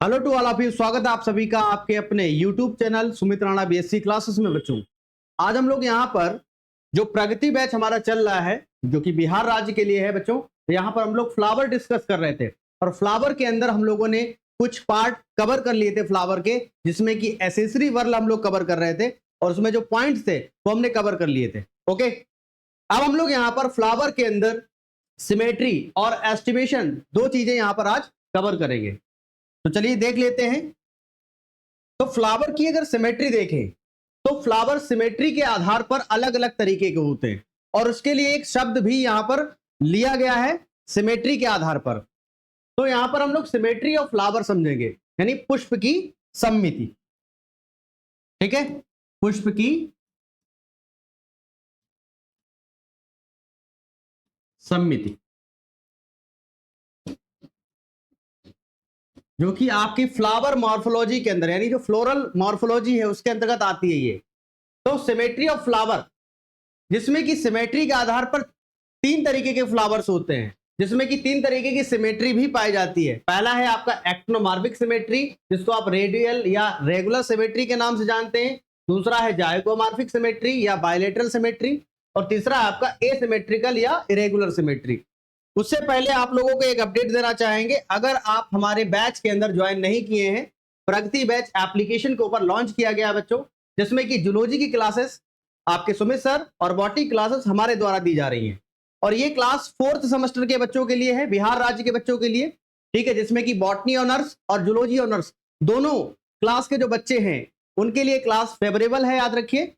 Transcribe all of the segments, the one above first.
Hello to all of you, स्वागत है आप सभी का आपके अपने YouTube channel Sumit Rana BSc classes में। बच्चों, आज हम लोग यहाँ पर जो प्रगति बैच हमारा चल रहा है जो कि बिहार राज्य के लिए है बच्चों, यहाँ पर हम लोग फ्लावर डिस्कस कर रहे थे और फ्लावर के अंदर हम लोगों ने कुछ पार्ट कवर कर लिए थे फ्लावर के, जिसमें कि एसेसरी वर्ल हम लोग कवर कर रहे थे और उसमें जो पॉइंट्स थे वो हमने कवर कर लिए थे। ओके, अब हम लोग यहाँ पर फ्लावर के अंदर सिमेट्री और एस्टिमेशन दो चीजें यहाँ पर आज कवर करेंगे। तो चलिए देख लेते हैं। तो फ्लावर की अगर सिमेट्री देखें तो फ्लावर सिमेट्री के आधार पर अलग अलग तरीके के होते हैं और उसके लिए एक शब्द भी यहां पर लिया गया है सिमेट्री के आधार पर। तो यहां पर हम लोग सिमेट्री ऑफ फ्लावर समझेंगे, यानी पुष्प की सममिति। ठीक है, पुष्प की सममिति जो कि आपकी फ्लावर मॉर्फोलॉजी के अंदर, यानी जो फ्लोरल मॉर्फोलॉजी है उसके अंतर्गत आती है ये। तो सिमेट्री ऑफ फ्लावर, जिसमें कि सिमेट्री के आधार पर तीन तरीके के फ्लावर्स होते हैं, जिसमें कि तीन तरीके की सिमेट्री भी पाई जाती है। पहला है आपका एक्टिनोमॉर्फिक सिमेट्री, जिसको आप रेडियल या रेगुलर सिमेट्री के नाम से जानते हैं। दूसरा है जाइगोमॉर्फिक सिमेट्री या बायलेटरल सिमेट्री, और तीसरा है आपका एसिमेट्रिकल या इरेगुलर सिमेट्री। उससे पहले आप लोगों को एक अपडेट देना चाहेंगे, अगर आप हमारे बैच के अंदर ज्वाइन नहीं किए हैं, प्रगति बैच एप्लीकेशन के ऊपर लॉन्च किया गया बच्चों, जिसमें कि जूलॉजी की क्लासेस आपके सुमित सर और बॉटनी क्लासेस हमारे द्वारा दी जा रही हैं। और ये क्लास 4th सेमेस्टर के बच्चों के लिए है, बिहार राज्य के बच्चों के लिए। ठीक है, जिसमें कि बॉटनी ऑनर्स और जूलॉजी ऑनर्स दोनों क्लास के जो बच्चे हैं उनके लिए क्लास फेवरेबल है, याद रखिए।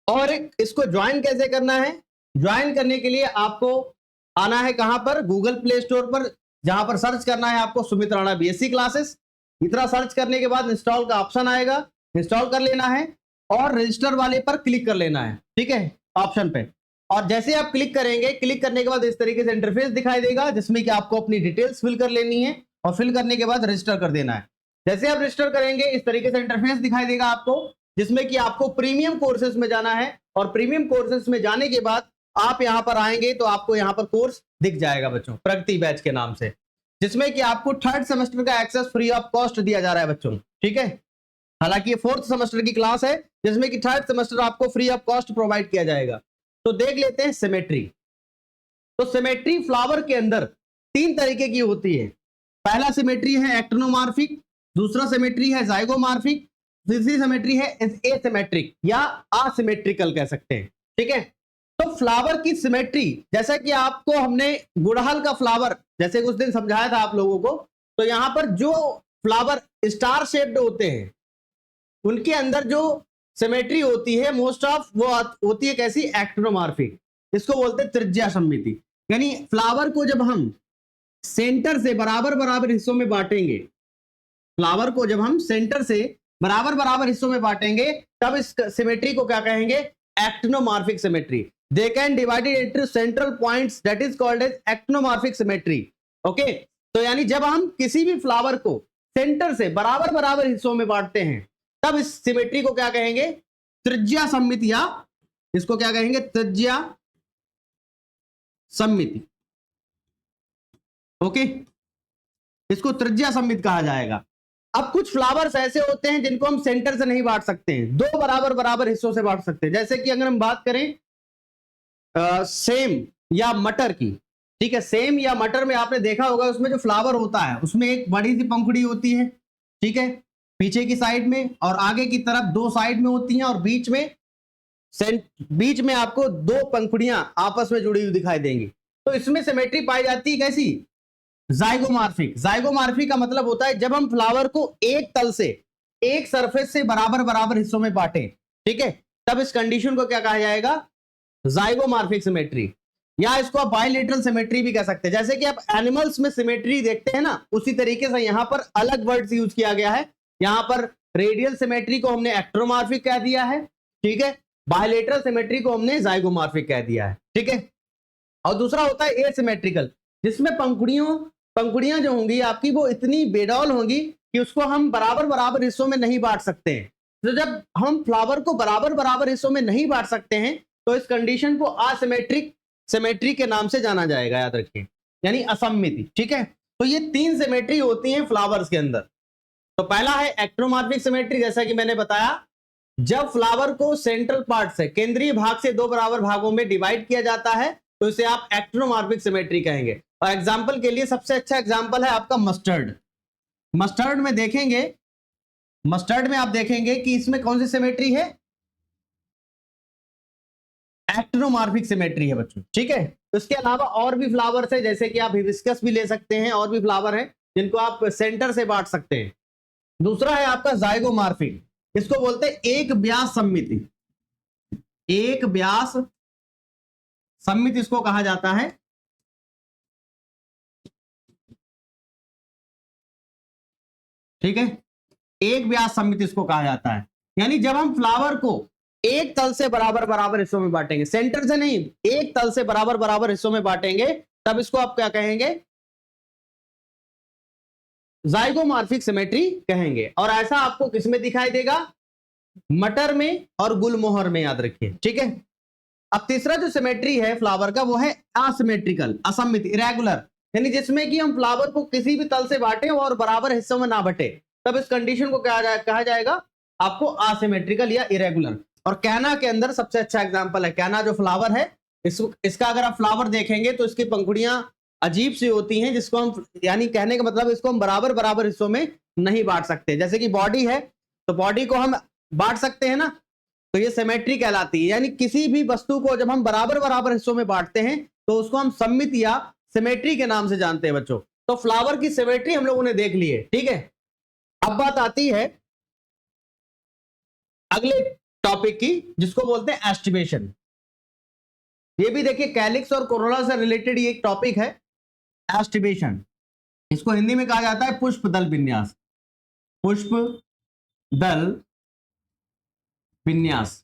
और इसको ज्वाइन कैसे करना है? ज्वाइन करने के लिए आपको आना है कहां पर? गूगल प्ले स्टोर पर, जहां पर सर्च करना है आपको सुमित राणा बीएससी क्लासेस। इतना सर्च करने के बाद इंस्टॉल का ऑप्शन आएगा, इंस्टॉल कर लेना है और रजिस्टर वाले पर क्लिक कर लेना है। ठीक है, ऑप्शन पे। और जैसे आप क्लिक करेंगे, क्लिक करने के बाद इस तरीके से इंटरफेस दिखाई देगा, जिसमें कि आपको अपनी डिटेल्स फिल कर लेनी है और फिल करने के बाद रजिस्टर कर देना है। जैसे आप रजिस्टर करेंगे इस तरीके से इंटरफेस दिखाई देगा आपको, जिसमें कि आपको प्रीमियम कोर्सेज में जाना है और प्रीमियम कोर्सेज में जाने के बाद आप यहां पर आएंगे तो आपको यहां पर कोर्स दिख जाएगा बच्चों, प्रगति बैच के नाम से, जिसमें कि आपको 3rd सेमेस्टर का एक्सेस फ्री ऑफ कॉस्ट दिया जा रहा है बच्चों। ठीक है, हालांकि ये 4th सेमेस्टर की क्लास है, जिसमें कि 3rd सेमेस्टर आपको फ्री ऑफ कॉस्ट प्रोवाइड किया जाएगा। तो देख लेते हैं सिमेट्री। तो सिमेट्री फ्लावर के अंदर तीन तरीके की होती है। पहला सिमेट्री है एक्टिनोमॉर्फिक, दूसरा सिमेट्री है जाइगोमॉर्फिक, तीसरी सिमेट्री है एसिमेट्रिक या असिमेट्रिकल कह सकते हैं। ठीक है, तो फ्लावर की सिमेट्री, जैसा कि आपको हमने गुड़हल का फ्लावर जैसे उस दिन समझाया था आप लोगों को, तो यहां पर जो फ्लावर स्टार शेप्ड होते हैं उनके अंदर जो सिमेट्री होती है मोस्ट ऑफ वो होती है कैसी? एक्टिनोमॉर्फिक। इसको बोलते हैं त्रिज्या सममिति। यानी फ्लावर को जब हम सेंटर से बराबर बराबर हिस्सों में बांटेंगे, फ्लावर को जब हम सेंटर से बराबर बराबर हिस्सों में बांटेंगे, तब इस सिमेट्री को क्या कहेंगे? Actinomorphic symmetry. They can divide it into central points, that is called as actinomorphic symmetry. Okay, तो यानी जब हम किसी भी फ्लावर को सेंटर से बराबर बराबर हिस्सों में बांटते हैं, तब इस सिमेट्री को क्या कहेंगे? त्रिज्या सममिति, या इसको क्या कहेंगे? त्रिज्या सममिति। ओके, इसको त्रिज्या सममिति कहा जाएगा। अब कुछ फ्लावर्स ऐसे होते हैं जिनको हम सेंटर से नहीं बांट सकते हैं, दो बराबर बराबर हिस्सों से बांट सकते हैं। जैसे कि अगर हम बात करें सेम या मटर की, ठीक है, सेम या मटर में आपने देखा होगा उसमें जो फ्लावर होता है उसमें एक बड़ी सी पंखुड़ी होती है, ठीक है, पीछे की साइड में, और आगे की तरफ दो साइड में होती हैं, और बीच में आपको दो पंखुड़ियां आपस में जुड़ी हुई दिखाई देंगी। तो इसमें सिमेट्री पाई जाती है कैसी? जाइगोमॉर्फिक। जाइगोमॉर्फिक का मतलब होता है जब हम फ्लावर को एक तल से, एक सरफेस से बराबर बराबर हिस्सों में बांटे, ठीक है, तब इस कंडीशन को क्या कहा जाएगा? जाइगोमॉर्फिक सिमेट्री, या इसको आप बायलेटरल सिमेट्री भी कह सकते हैं। जैसे कि आप एनिमल्स में सिमेट्री देखते हैं ना, उसी तरीके से यहां पर अलग वर्ड्स यूज किया गया है। यहां पर रेडियल सिमेट्री को हमने एक्टिनोमॉर्फिक कह दिया है, ठीक है, बायलेटरल सिमेट्री को हमने जाइगोमॉर्फिक कह दिया है। ठीक है, और दूसरा होता है एसिमेट्रिकल, जिसमें पंखुड़ियां जो होंगी आपकी वो इतनी बेडौल होंगी कि उसको हम बराबर बराबर हिस्सों में नहीं बांट सकते हैं। तो जब हम फ्लावर को बराबर बराबर हिस्सों में नहीं बांट सकते हैं तो इस कंडीशन को असिमेट्रिक सिमेट्री के नाम से जाना जाएगा, याद रखिए, यानी असममिति। ठीक है, तो ये 3 सिमेट्री होती हैं फ्लावर्स के अंदर। तो पहला है एक्टोमॉर्फिक सिमेट्री, जैसा कि मैंने बताया, जब फ्लावर को सेंट्रल पार्ट से, केंद्रीय भाग से 2 बराबर भागों में डिवाइड किया जाता है तो इसे आप एक्टोमॉर्फिक सिमेट्री कहेंगे। और एग्जांपल के लिए सबसे अच्छा एग्जांपल है आपका मस्टर्ड। मस्टर्ड में देखेंगे, मस्टर्ड में आप देखेंगे कि इसमें कौन सी सिमेट्री है, एक्टोमॉर्फिक सिमेट्री है बच्चों, ठीक है। उसके अलावा और भी फ्लावर्स है, जैसे कि आप हिबिस्कस भी ले सकते हैं, और भी फ्लावर हैं जिनको आप सेंटर से बांट सकते हैं। दूसरा है आपका जाइगोमॉर्फिक, इसको बोलते हैं एक व्यास सममिति। एक व्यास सममिति इसको कहा जाता है। ठीक है, एक व्यास सममिति इसको कहा जाता है। यानी जब हम फ्लावर को एक तल से बराबर बराबर हिस्सों में बांटेंगे, सेंटर से नहीं, एक तल से बराबर बराबर हिस्सों में बांटेंगे, तब इसको आप क्या कहेंगे, जाइगोमॉर्फिक सिमेट्री कहेंगे। और ऐसा आपको किसमें दिखाई देगा, मटर में और गुलमोहर में, याद रखिए, ठीक है। अब तीसरा जो सिमेट्री है फ्लावर का, वो है असिमेट्रिकल, असममित, इरेगुलर, यानी जिसमें कि हम फ्लावर को किसी भी तल से बांटे और बराबर हिस्सों में ना बटे, तब इस कंडीशन को कहा जाएगा आपको असिमेट्रिकल या इरेगुलर। और कैना के अंदर सबसे अच्छा एग्जांपल है, कैना जो फ्लावर है, इसका अगर आप फ्लावर देखेंगे तो इसकी पंखुड़ियां अजीब सी होती हैं, जिसको हम, यानी कहने का मतलब इसको हम बराबर बराबर हिस्सों में नहीं बांट सकते। जैसे कि बॉडी है, तो बॉडी को हम बांट सकते हैं ना, तो ये सिमेट्री कहलाती है। यानी किसी भी वस्तु को जब हम बराबर बराबर हिस्सों में बांटते हैं तो उसको हम सममित या सिमेट्री के नाम से जानते हैं बच्चों। तो फ्लावर की सिमेट्री हम लोगों ने देख ली है, ठीक है। अब बात आती है अगले टॉपिक की, जिसको बोलते हैं एस्टिमेशन। ये भी देखिए कैलिक्स और कोरोला से रिलेटेड ये एक टॉपिक है, एस्टिमेशन। इसको हिंदी में कहा जाता है पुष्प दल विन्यास। पुष्प दल विन्यास,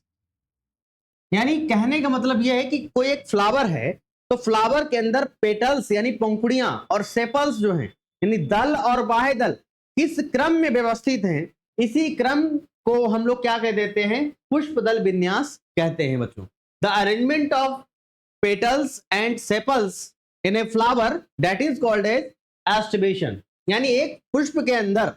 यानी कहने का मतलब यह है कि कोई एक फ्लावर है, तो फ्लावर के अंदर पेटल्स यानी पंखुड़ियां और सेपल्स जो हैं, यानी दल और बाह्य दल किस क्रम में व्यवस्थित हैं, इसी क्रम को हम लोग क्या कह देते हैं, पुष्प दल विन्यास कहते हैं बच्चों। The arrangement of petals and sepals in a flower that is called as aestivation. यानी एक पुष्प के अंदर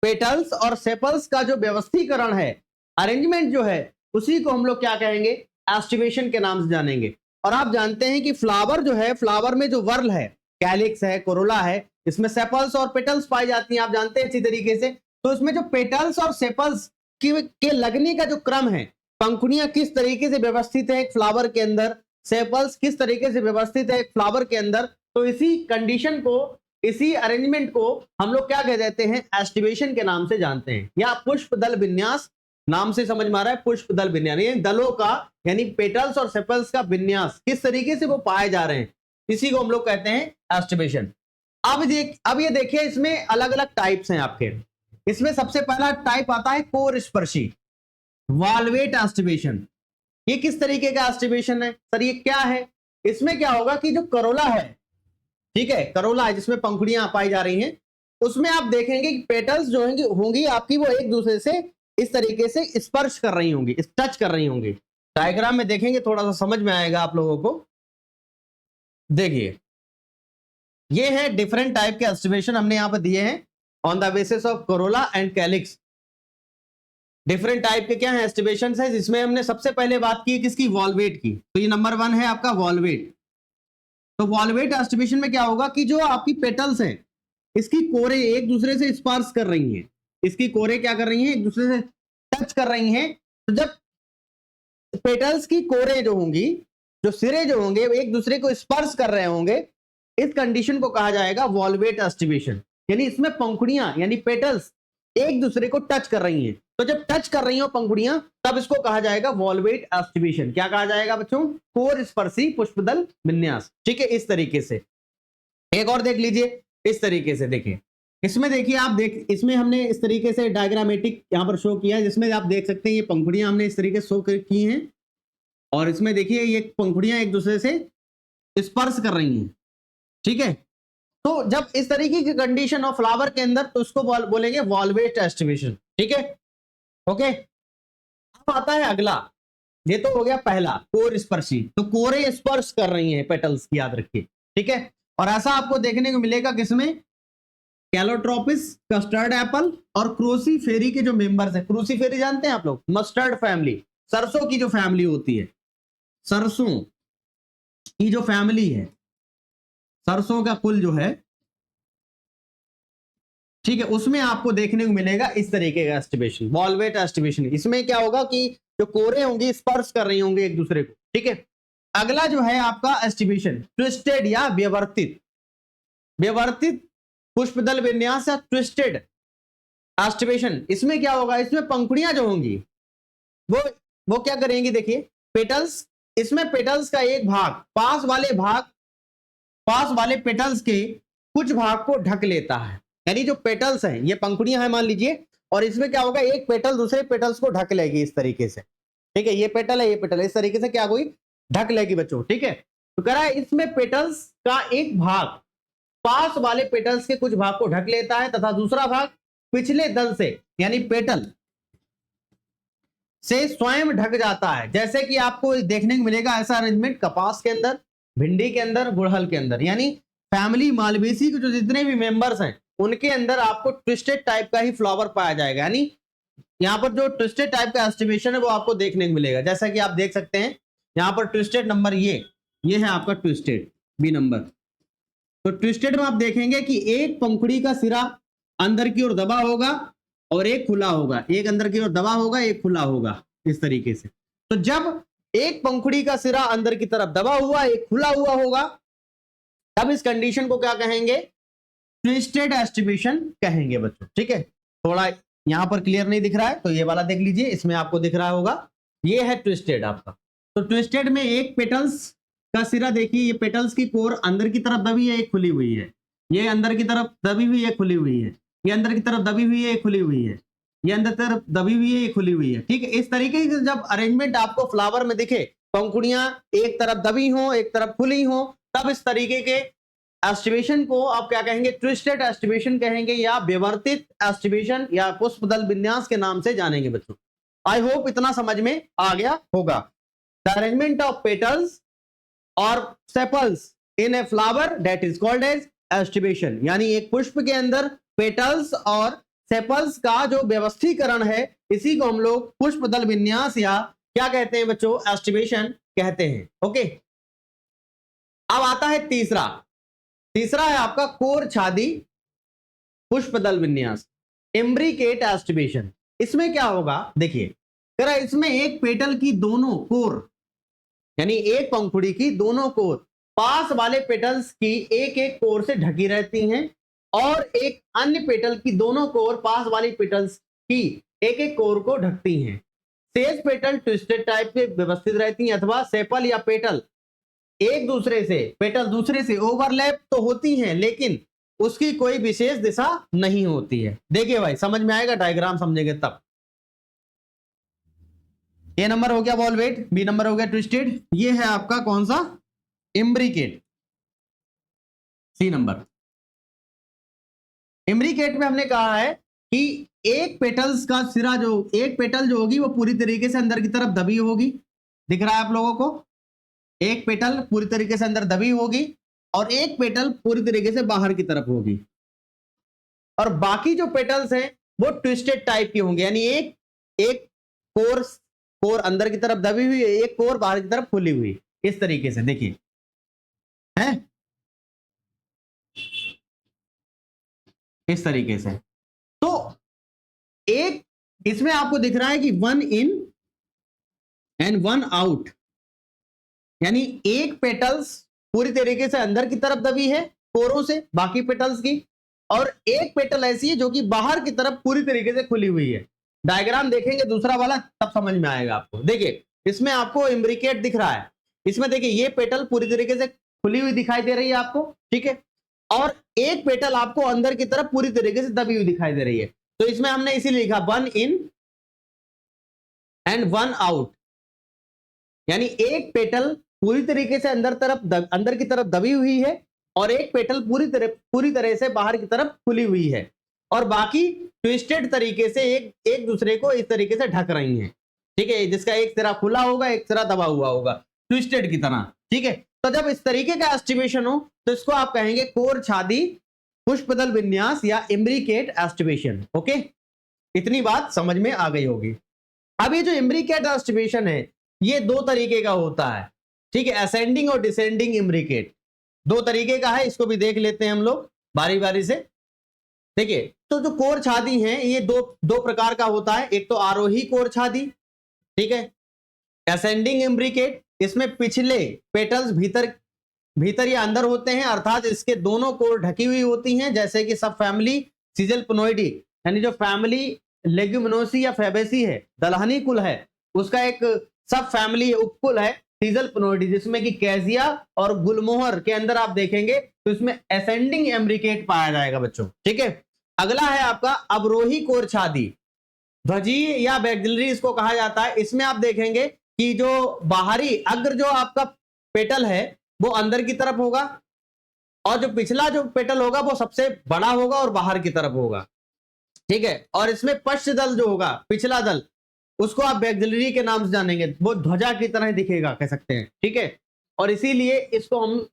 पेटल्स और सेपल्स का जो व्यवस्थीकरण है, अरेंजमेंट जो है, उसी को हम लोग क्या कहेंगे, एस्टिमेशन के नाम से जानेंगे। और आप जानते हैं कि फ्लावर जो है, फ्लावर में जो वर्ल है, कैलिक्स है, कोरोला है, इसमें सेपल्स और पेटल्स पाई जाती हैं, आप जानते हैं अच्छी तरीके से। तो इसमें जो पेटल्स और सेपल्स के लगने का जो क्रम है, पंखुड़ियां किस तरीके से व्यवस्थित है एक फ्लावर के अंदर, सेपल्स किस तरीके से व्यवस्थित है एक फ्लावर के अंदर, तो इसी कंडीशन को, इसी अरेंजमेंट को हम लोग क्या कह देते हैं, एस्टिमेशन के नाम से जानते हैं, या पुष्प दल विन्यास नाम से समझ में आ रहा है। पुष्प दल विन्यास यानी दलों का, यानी पेटल्स और सेपल्स का विन्यास किस तरीके से वो पाए जा रहे हैं, इसी को हम लोग कहते हैं एस्टिमेशन। अब ये देखिए, इसमें अलग अलग टाइप्स हैं आपके। इसमें सबसे पहला टाइप आता है कोरस्पर्शी, वाल्वेट एस्टिमेशन। ये किस तरीके का एस्टिमेशन है सर, ये क्या है, इसमें क्या होगा कि जो करोला है, ठीक है, करोला है जिसमें पंखुड़ियां पाई जा रही हैं, उसमें आप देखेंगे कि पेटल्स जो होंगी आपकी, वो एक दूसरे से इस तरीके से स्पर्श कर रही होंगी, टच कर रही होंगी। डायग्राम में देखेंगे थोड़ा सा समझ में आएगा आप लोगों को। देखिए, ये है डिफरेंट टाइप के एस्टिमेशन हमने यहां पर दिए हैं on the basis of Corolla and calyx. Different type के क्या है एस्टिमेशन है, जिसमें हमने सबसे पहले बात की किसकी, वॉल्वेट की। तो ये नंबर 1 है आपका वॉल्वेट। तो वॉल्वेट एस्टिमेशन में क्या होगा कि जो आपकी पेटल्स हैं, इसकी कोरे एक दूसरे से स्पर्श कर रही हैं, इसकी कोरे क्या कर रही हैं, एक दूसरे से टच कर रही हैं। तो जब पेटल्स की कोरे जो होंगी, जो सिरे जो होंगे, एक दूसरे को स्पर्श कर रहे होंगे, इस कंडीशन को कहा जाएगा वॉल्वेट एस्टिमेशन। यानी इसमें पंखुड़ियां यानी पेटल्स एक दूसरे को टच कर रही हैं, तो जब टच कर रही हो पंखुड़ियां, तब इसको कहा जाएगा वॉल्वेट एस्टिमेशन। क्या कहा जाएगा बच्चों, कोर स्पर्शी पुष्पदल विन्यास, ठीक है। इस तरीके से एक और देख लीजिए, इस तरीके से देखिए, इसमें देखिए आप इसमें हमने इस तरीके से डायग्रामेटिक यहां पर शो किया है, जिसमें आप देख सकते हैं ये पंखुड़ियां हमने इस तरीके से शो की हैं, और इसमें देखिए ये पंखुड़ियां एक दूसरे से स्पर्श कर रही हैं, ठीक है। तो जब इस तरीके की कंडीशन हो फ्लावर के अंदर, तो उसको बोलेंगे वॉल्वेट एस्टिमेशन, ठीक है, ओके। अब आता है अगला, ये तो हो गया पहला कोर स्पर्शी, तो कोरे स्पर्श कर रही हैं पेटल्स की, याद रखिए, ठीक है। और ऐसा आपको देखने को मिलेगा किसमें, कैलोट्रोपिस, कस्टर्ड एप्पल और क्रोसीफेरी के जो मेंबर्स हैं। क्रोसीफेरी जानते हैं आप लोग, मस्टर्ड फैमिली, सरसों की जो फैमिली होती है, सरसों की जो फैमिली है, सरसों का कुल जो है, ठीक है, उसमें आपको देखने को मिलेगा इस तरीके का एस्टिमेशन, वॉल्वेट एस्टिमेशन। इसमें क्या होगा कि जो कोरे होंगी स्पर्श कर रही होंगी एक दूसरे को, ठीक है। अगला जो है आपका एस्टिमेशन ट्विस्टेड या व्यवर्तित, व्यवर्तित पुष्पदल विन्यास या ट्विस्टेड एस्टिमेशन। इसमें क्या होगा, इसमें पंखुड़ियां जो होंगी वो क्या करेंगी, देखिए पेटल्स, इसमें पेटल्स का एक भाग पास वाले पेटल्स के कुछ भाग को ढक लेता है। यानी जो पेटल्स हैं, ये पंखुड़ियां हैं मान लीजिए, और इसमें क्या होगा, एक पेटल दूसरे पेटल्स को ढक लेगी इस तरीके से, ठीक है। ये पेटल है, ये पेटल है, इस तरीके से क्या हुई, ढक लेगी बच्चों, ठीक है। तो कह रहा है इसमें पेटल्स का एक भाग पास वाले पेटल्स के कुछ भाग को ढक लेता है तथा दूसरा भाग पिछले दल से यानी पेटल से स्वयं ढक जाता है। जैसे कि आपको देखने को मिलेगा ऐसा अरेंजमेंट कपास के अंदर, भिंडी के अंदर, गुड़हल के अंदर, यानी फैमिली मालवेसी के जो जितने भी मेंबर्स हैं उनके अंदर आपको ट्विस्टेड टाइप का ही फ्लावर पाया जाएगा। यानी यहाँ पर जो ट्विस्टेड टाइप का एस्टिमेशन है वो आपको देखने को मिलेगा। जैसा कि आप देख सकते हैं यहाँ पर ट्विस्टेड नंबर ये है आपका ट्विस्टेड बी नंबर। तो ट्विस्टेड में आप देखेंगे कि एक पंखुड़ी का सिरा अंदर की ओर दबा होगा और एक खुला होगा, एक अंदर की ओर दबा होगा, एक खुला होगा, इस तरीके से। तो जब एक पंखुड़ी का सिरा अंदर की तरफ दबा हुआ, एक खुला हुआ होगा, तब इस कंडीशन को क्या कहेंगे, ट्विस्टेड एस्टिमेशन कहेंगे बच्चों, ठीक है। थोड़ा यहां पर क्लियर नहीं दिख रहा है तो ये वाला देख लीजिए, इसमें आपको दिख रहा होगा, ये है ट्विस्टेड आपका। तो ट्विस्टेड में एक पेटल्स का सिरा देखिए, ये पेटल्स की कोर अंदर की तरफ दबी है, एक खुली हुई है, ये अंदर की तरफ दबी हुई है, खुली हुई है, ये अंदर की तरफ दबी हुई है, खुली हुई है, ये अंदर तरफ दबी हुई है, खुली हुई है, ठीक है। इस तरीके से जब अरेंजमेंट आपको फ्लावर में दिखे, पंखुड़ियां एक तरफ दबी हो, एक तरफ खुली हो, तब इस तरीके के एस्टिमेशन को आप क्या कहेंगे, ट्विस्टेड एस्टिमेशन कहेंगे या व्यवर्तित एस्टिमेशन या पुष्पदल विन्यास के नाम से जानेंगे बच्चों। आई होप इतना समझ में आ गया होगा। द अरेंजमेंट ऑफ पेटल्स और sepals in a flower that is called as aestivation, यानी एक पुष्प के अंदर पेटल्स और सेपल्स का जो व्यवस्थीकरण है, इसी को हम लोग पुष्पदल विन्यास या क्या कहते हैं बच्चों, एस्टिमेशन कहते हैं। ओके, अब आता है तीसरा है आपका कोर छादी पुष्पदल विन्यास, एम्ब्रिकेट एस्टिमेशन। इसमें क्या होगा, देखिए जरा, इसमें एक पेटल की दोनों कोर यानी एक पंखुड़ी की दोनों कोर पास वाले पेटल्स की एक एक कोर से ढकी रहती हैं और एक अन्य पेटल की दोनों कोर पास वाली पेटल्स की एक एक कोर को ढकती हैं। शेष पेटल ट्विस्टेड टाइप के व्यवस्थित रहती हैं अथवा सेपल या पेटल दूसरे से ओवरलैप तो होती हैं लेकिन उसकी कोई विशेष दिशा नहीं होती है। देखिए भाई, समझ में आएगा, डायग्राम समझेंगे तब। ए नंबर हो गया वॉल्वेट, बी नंबर हो गया ट्विस्टेड, ये है आपका कौन सा, इम्ब्रिकेट, सी नंबर। इम्ब्रिकेट में हमने कहा है कि एक पेटल्स का सिरा एक पेटल जो होगी वो पूरी तरीके से अंदर की तरफ दबी होगी, दिख रहा है आप लोगों को, एक पेटल पूरी तरीके से अंदर दबी होगी और एक पेटल पूरी तरीके से बाहर की तरफ होगी, और बाकी जो पेटल्स हैं वो ट्विस्टेड टाइप की होंगे, यानी एक कोर अंदर की तरफ दबी हुई है, एक कोर बाहर की तरफ खुली हुई, इस तरीके से देखिए है, इस तरीके से। तो एक इसमें आपको दिख रहा है कि 1 इन एंड 1 आउट, यानी एक पेटल्स पूरी तरीके से अंदर की तरफ दबी है कोरों से बाकी पेटल्स की, और एक पेटल ऐसी है जो कि बाहर की तरफ पूरी तरीके से खुली हुई है। डायग्राम देखेंगे दूसरा वाला तब समझ में आएगा आपको। देखिए इसमें आपको इम्ब्रिकेट दिख रहा है, इसमें देखिए ये पेटल पूरी तरीके से खुली हुई दिखाई दे रही है आपको, ठीक है, और एक पेटल आपको अंदर की तरफ पूरी तरीके से दबी हुई दिखाई दे रही है। तो इसमें हमने इसीलिए लिखा 1 इन एंड 1 आउट, यानी एक पेटल पूरी तरीके से अंदर की तरफ दबी हुई है और एक पेटल पूरी तरह से बाहर की तरफ खुली हुई है, और बाकी ट्विस्टेड तरीके से एक दूसरे को इस तरीके से ढक रही हैं, ठीक है, जिसका एक सिरा खुला होगा एक सिरा दबा हुआ होगा ट्विस्टेड की तरह, ठीक है। तो जब इस तरीके का एस्टिवेशन हो तो इसको आप कहेंगे कोर छादी पुष्पदल विन्यास या इम्ब्रिकेट एस्टिवेशन। ओके, इतनी बात समझ में आ गई होगी। अब ये जो इम्ब्रिकेट एस्टिवेशन है ये दो तरीके का होता है, ठीक है, असेंडिंग और डिसेंडिंग इम्ब्रिकेट दो तरीके का है, इसको भी देख लेते हैं हम लोग बारी बारी से। देखिए, तो जो कोर छादी है ये दो प्रकार का होता है, एक तो आरोही कोर छादी, ठीक है, असेंडिंग इम्ब्रिकेट, इसमें पिछले पेटल्स भीतर या अंदर होते हैं, अर्थात इसके दोनों कोर ढकी हुई होती हैं, जैसे कि सब फैमिली सीजलपिनोइडी, यानी जो फैमिली लेग्यूमिनोसी या फैबेसी है, दलहनी कुल है, उसका एक सब फैमिली उपकुल है सीजलपिनोइडी, जिसमें कि कैजिया और गुलमोहर के अंदर आप देखेंगे तो इसमें असेंडिंग एम्ब्रिकेट पाया जाएगा बच्चों, ठीक है। अगला है आपका अवरोही कोर छादी, ध्वजीय या बैक्सिलरी इसको कहा जाता है। इसमें आप देखेंगे कि जो बाहरी अग्र जो आपका पेटल है वो अंदर की तरफ होगा और जो पिछला जो पेटल होगा वो सबसे बड़ा होगा और बाहर की तरफ होगा, ठीक है। और इसमेम पश्च दल जो होगा, पिछला दल, उसको आप बैक्सिलरी के नाम से जानेंगे, वो ध्वजा की तरह दिखेगा कह सकते हैं, ठीक है। और इसीलिए इसको हम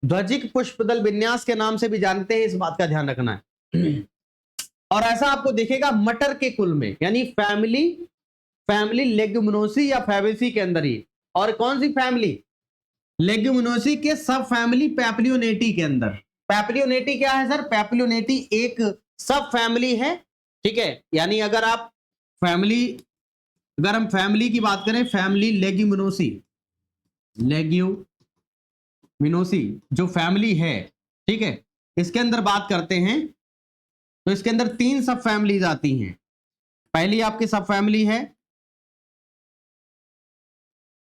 ध्वजिक पुष्पदल विन्यास के नाम से भी जानते हैं, इस बात का ध्यान रखना है। और ऐसा आपको दिखेगा मटर के कुल में, यानी फैमिली लेग्यूमिनोसी या फैबेसी के अंदर ही। और कौन सी फैमिली? लेग्यूमिनोसी के सब फैमिली पैप्लियोनेटी के अंदर। पैप्लियोनेटी क्या है सर? पैप्लियोनेटी एक सब फैमिली है, ठीक है, यानी अगर हम फैमिली की बात करें, फैमिली लेग्यूमिनोसी जो फैमिली है, ठीक है, इसके अंदर बात करते हैं तो इसके अंदर 3 सब फैमिलीज आती हैं। पहली आपकी सब फैमिली है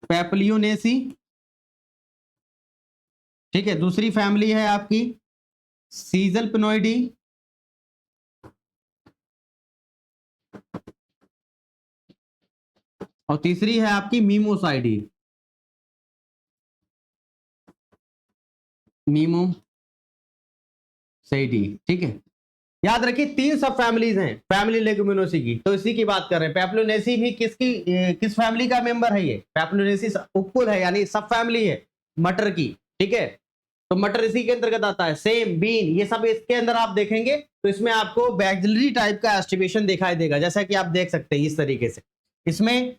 पैप्लियोनेसी, ठीक है, दूसरी फैमिली है आपकी सीजलपिनोइडी, और तीसरी है आपकी मीमोसाइडी, ठीक है। याद रखिए 3 सब फैमिलीज हैं फैमिली लेग्यूमिनोसी की, तो इसी की बात कर रहे हैं। पैप्लियोनेसी भी किस फैमिली का मेंबर है? ये पैप्लियोनेसी उपकुल है, यानी सब फैमिली है मटर की, ठीक है। तो मटर इसी के अंतर्गत आता है, सेम, बीन, ये सब इसके अंदर आप देखेंगे तो इसमें आपको बैक्सिलरी टाइप का एस्टिवेशन दिखाई देगा, जैसा कि आप देख सकते हैं इस तरीके से। इसमें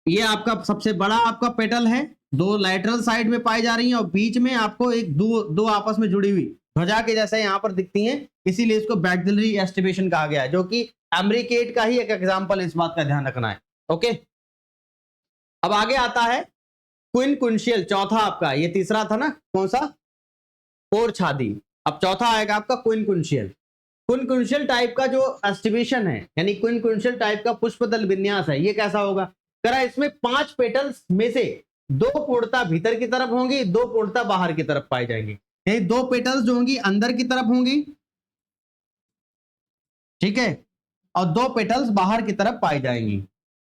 ये आपका सबसे बड़ा आपका पेटल है, 2 लैटरल साइड में पाई जा रही हैं और बीच में आपको एक दो आपस में जुड़ी हुई ध्वजा के जैसे यहां पर दिखती हैं, इसीलिए इसको बैक्सिलरी एस्टिवेशन कहा गया है, जो कि एम्ब्रिकेट का ही एक एग्जांपल, इस बात का ध्यान रखना है। ओके, अब आगे आता है क्विनकुंशियल, चौथा आपका, ये तीसरा था ना, कौन सा? कोर छादी। अब चौथा आएगा आपका क्विनकुंशियल टाइप का जो एस्टिवेशन है, यानी क्विनकुंशियल टाइप का पुष्पदल विन्यास है, ये कैसा होगा? करा इसमें 5 पेटल्स में से 2 पूर्णता भीतर की तरफ होंगी, 2 पूर्णता बाहर की तरफ पाई जाएंगी। यही 2 पेटल्स जो होंगी अंदर की तरफ होंगी, ठीक है, और 2 पेटल्स बाहर की तरफ पाई जाएंगी,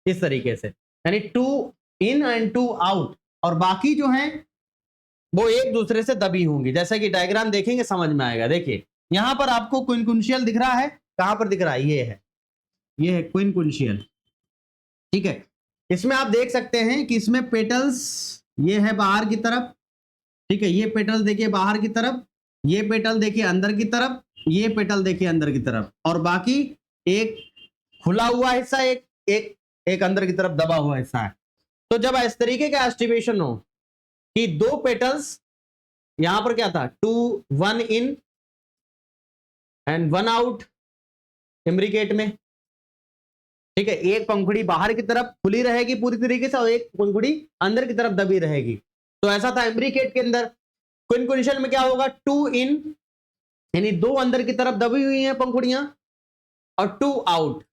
इस तरीके से, यानी 2 इन एंड 2 आउट, और बाकी जो है वो एक दूसरे से दबी होंगी। जैसा कि डायग्राम देखेंगे समझ में आएगा। देखिए यहां पर आपको क्विनकुंशियल दिख रहा है, कहां पर दिख रहा है? ये है क्विनकुंशियल, ठीक है। इसमें आप देख सकते हैं कि इसमें पेटल्स ये है बाहर की तरफ, ठीक है, ये पेटल देखिए बाहर की तरफ, ये पेटल देखिए अंदर की तरफ, ये पेटल देखिए अंदर की तरफ, और बाकी एक खुला हुआ हिस्सा, एक अंदर की तरफ दबा हुआ हिस्सा है। तो जब इस तरीके का एस्टिवेशन हो कि 2 पेटल्स, यहां पर क्या था, 1 इन एंड 1 आउट इम्ब्रिकेट में, ठीक है, एक पंखुड़ी बाहर की तरफ खुली रहेगी पूरी तरीके से और एक पंखुड़ी अंदर की तरफ दबी रहेगी। तो ऐसा था इम्ब्रिकेट के अंदर। क्विनकुंशियल में क्या होगा? 2 इन, यानी 2 अंदर की तरफ दबी हुई हैं पंखुड़ियां, और 2 आउट।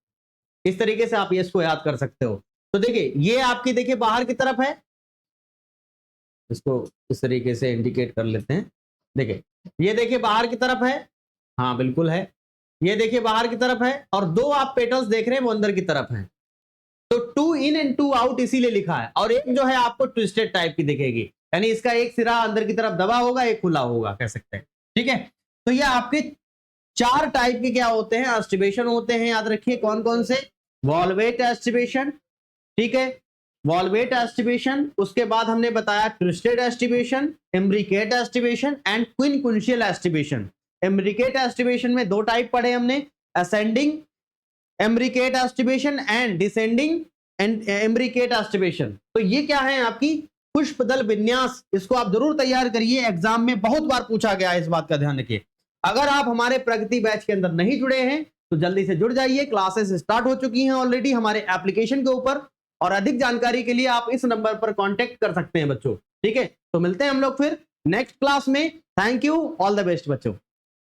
इस तरीके से आप इसको याद कर सकते हो। तो देखिए ये आपकी देखिए बाहर की तरफ है, इसको इस तरीके से इंडिकेट कर लेते हैं। देखिए ये देखिए बाहर की तरफ है, हाँ बिल्कुल है, ये देखिए बाहर की तरफ है, और 2 आप पेटल्स देख रहे हैं वो अंदर की तरफ हैं। तो 2 इन एंड 2 आउट इसीलिए लिखा है। और एक जो है आपको ट्विस्टेड टाइप की दिखेगी, यानी इसका एक सिरा अंदर की तरफ दबा होगा, एक खुला होगा, कह सकते हैं, ठीक है। तो ये आपके 4 टाइप के क्या होते हैं? एस्टिवेशन होते हैं, याद रखिए कौन कौन से? वॉल्वेट एस्टिवेशन, ठीक है, वॉल्वेट एस्टिवेशन, उसके बाद हमने बताया twisted aestivation, imbricate aestivation and quincuncial aestivation. Imbricate aestivation में दो टाइप पढ़े हमने, ascending imbricate aestivation and descending and imbricate aestivation. तो ये क्या है आपकी पुष्पदल विन्यास, इसको आप जरूर तैयार करिए, एग्जाम में बहुत बार पूछा गया है, इस बात का ध्यान रखिए। अगर आप हमारे प्रगति बैच के अंदर नहीं जुड़े हैं तो जल्दी से जुड़ जाइए, क्लासेस स्टार्ट हो चुकी हैं ऑलरेडी हमारे एप्लीकेशन के ऊपर, और अधिक जानकारी के लिए आप इस नंबर पर कांटेक्ट कर सकते हैं बच्चों। ठीक है, तो मिलते हैं हम लोग फिर नेक्स्ट क्लास में। Thank you, all the best बच्चों।